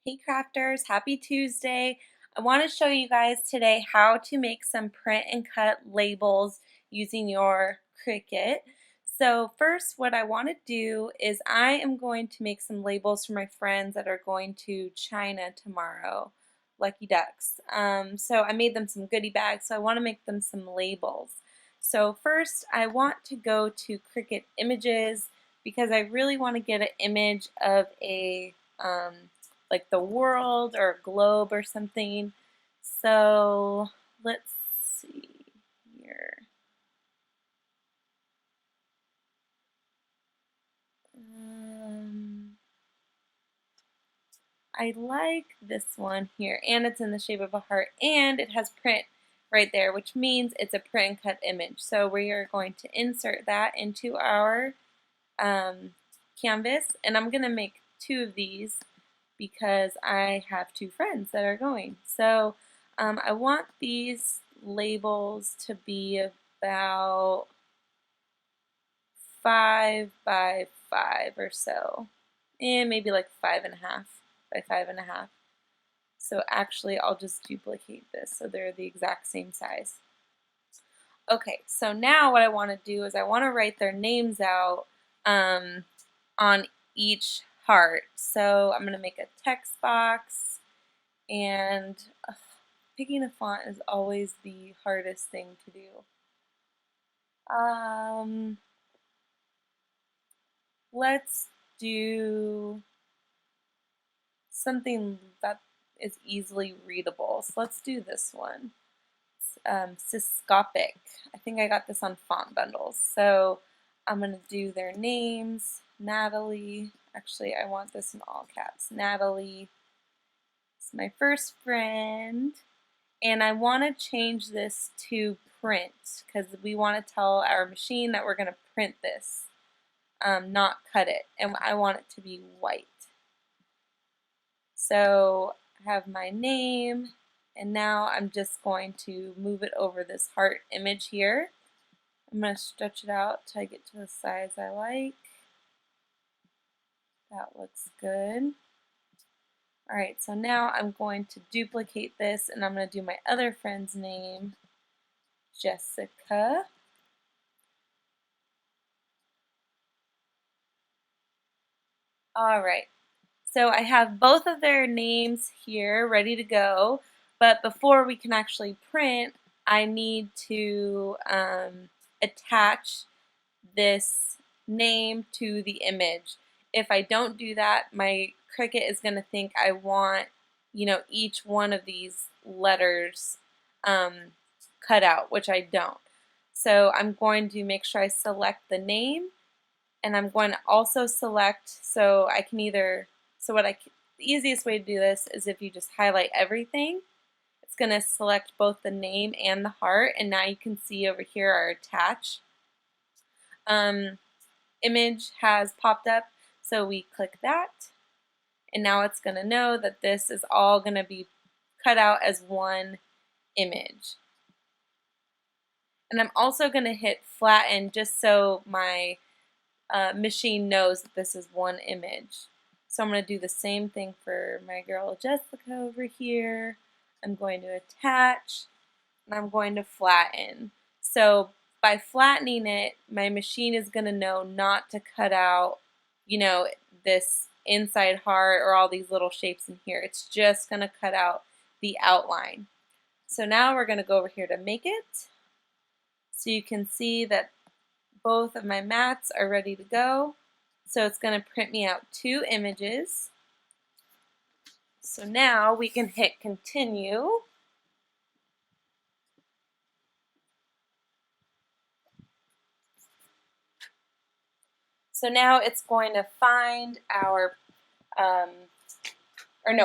Hey crafters, happy Tuesday. I want to show you guys today how to make some print and cut labels using your Cricut. So first what I want to do is I am going to make some labels for my friends that are going to China tomorrow, lucky ducks. So I made them some goodie bags, so I want to make them some labels. So first I want to go to Cricut Images because I really want to get an image of a like the world or a globe or something. So let's see here. I like this one here, and it's in the shape of a heart, and it has print right there, which means it's a print and cut image. So we are going to insert that into our canvas, and I'm going to make two of these because I have two friends that are going. So I want these labels to be about 5 by 5 or so, and maybe like 5.5 by 5.5. So actually I'll just duplicate this so they're the exact same size. Okay, so now what I want to do is I want to write their names out on each heart. So I'm going to make a text box, and picking a font is always the hardest thing to do. Let's do something that is easily readable. So let's do this one. Syscopic. I think I got this on Font Bundles. So I'm going to do their names. Natalie. Actually, I want this in all caps. Natalie is my first friend. And I want to change this to print because we want to tell our machine that we're going to print this, not cut it. And I want it to be white. So I have my name, and now I'm just going to move it over this heart image here. I'm going to stretch it out till I get to the size I like. That looks good. Alright, so now I'm going to duplicate this, and I'm going to do my other friend's name, Jessica. Alright, so I have both of their names here ready to go, but before we can actually print, I need to attach this name to the image. If I don't do that, my Cricut is going to think I want, each one of these letters cut out, which I don't. So I'm going to make sure I select the name, and I'm going to also select, so I can either, the easiest way to do this is if you just highlight everything. It's going to select both the name and the heart, and now you can see over here our attach image has popped up, so we click that, and now it's going to know that this is all going to be cut out as one image. And I'm also going to hit flatten just so my machine knows that this is one image. So I'm going to do the same thing for my girl Jessica over here. I'm going to attach, and I'm going to flatten. So by flattening it, my machine is going to know not to cut out, this inside heart or all these little shapes in here. It's just going to cut out the outline. So now we're going to go over here to make it. So you can see that both of my mats are ready to go. So it's going to print me out two images. So now we can hit continue. So now it's going to find our,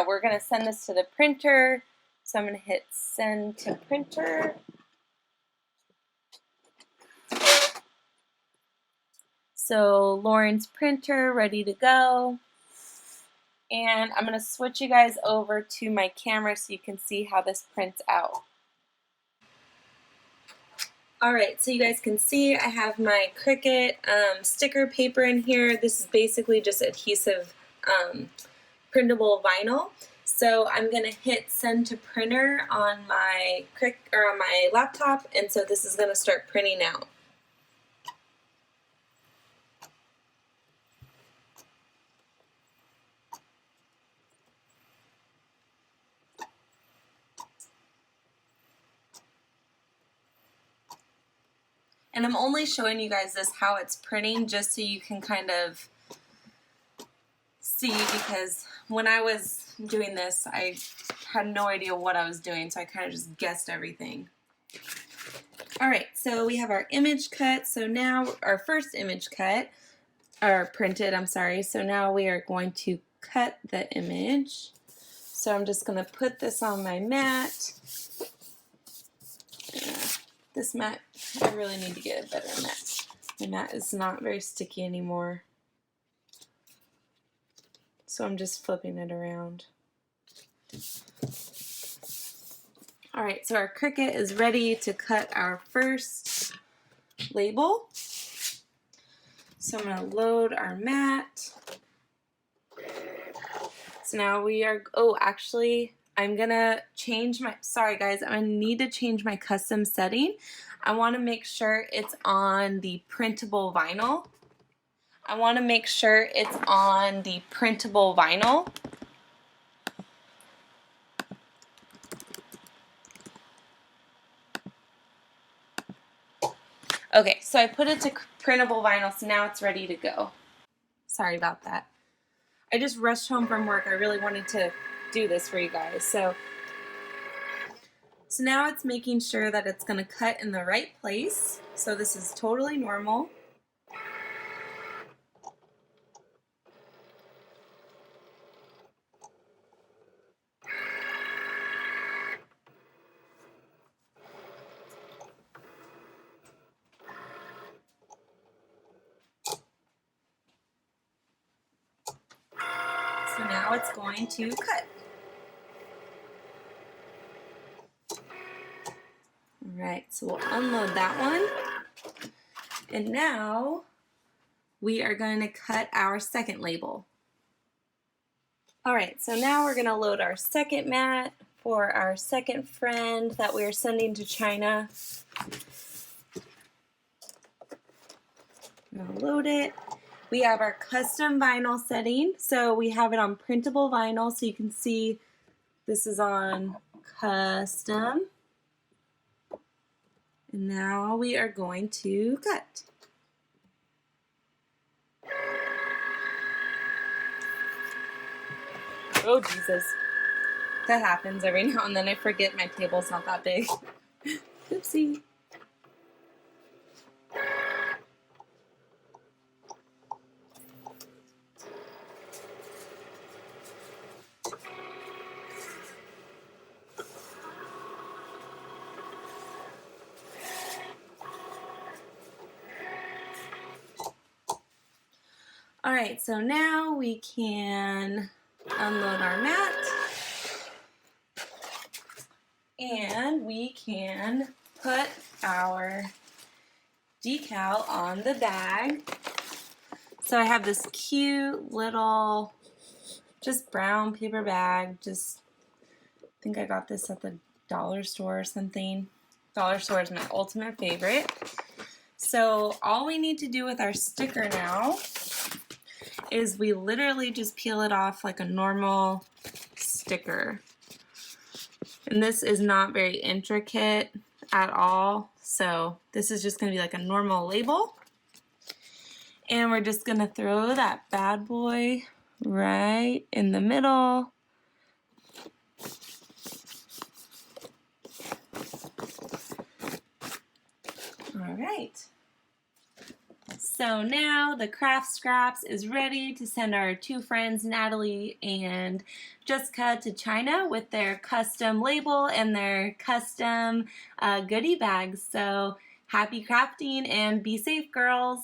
we're going to send this to the printer. So I'm going to hit send to printer. So Lauren's printer ready to go. And I'm going to switch you guys over to my camera so you can see how this prints out. Alright, so you guys can see I have my Cricut sticker paper in here. This is basically just adhesive printable vinyl. So I'm gonna hit send to printer on my laptop, and so this is gonna start printing out. And I'm only showing you guys this how it's printing just so you can kind of see, because when I was doing this I had no idea what I was doing, so I kind of just guessed everything. Alright, so we have our image cut. So now our first image cut, or printed, I'm sorry. So now we are going to cut the image. So I'm just going to put this on my mat. This mat, I really need to get a better mat. My mat is not very sticky anymore. So I'm just flipping it around. Alright, so our Cricut is ready to cut our first label. So I'm going to load our mat. So now we are, oh actually, I'm going to change my, sorry guys, I need to change my custom setting. I want to make sure it's on the printable vinyl. I want to make sure it's on the printable vinyl. Okay, so I put it to printable vinyl, so now it's ready to go. Sorry about that. I just rushed home from work. I really wanted to do this for you guys. So now it's making sure that it's going to cut in the right place. So this is totally normal. So now it's going to cut. Alright, so we'll unload that one. And now we are going to cut our second label. Alright, so now we're going to load our second mat for our second friend that we are sending to China. I'm going to load it. We have our custom vinyl setting, so we have it on printable vinyl, so you can see this is on custom. And now we are going to cut. Oh Jesus, that happens every now and then. I forget my table's not that big. Oopsie. Alright, so now we can unload our mat and we can put our decal on the bag. So I have this cute little just brown paper bag. I think I got this at the dollar store or something. Dollar store is my ultimate favorite. So all we need to do with our sticker now is we literally just peel it off like a normal sticker. And this is not very intricate at all. So this is just going to be like a normal label. And we're just going to throw that bad boy right in the middle. All right. So now the craft scraps is ready to send our two friends, Natalie and Jessica, to China with their custom label and their custom goodie bags. So happy crafting and be safe, girls.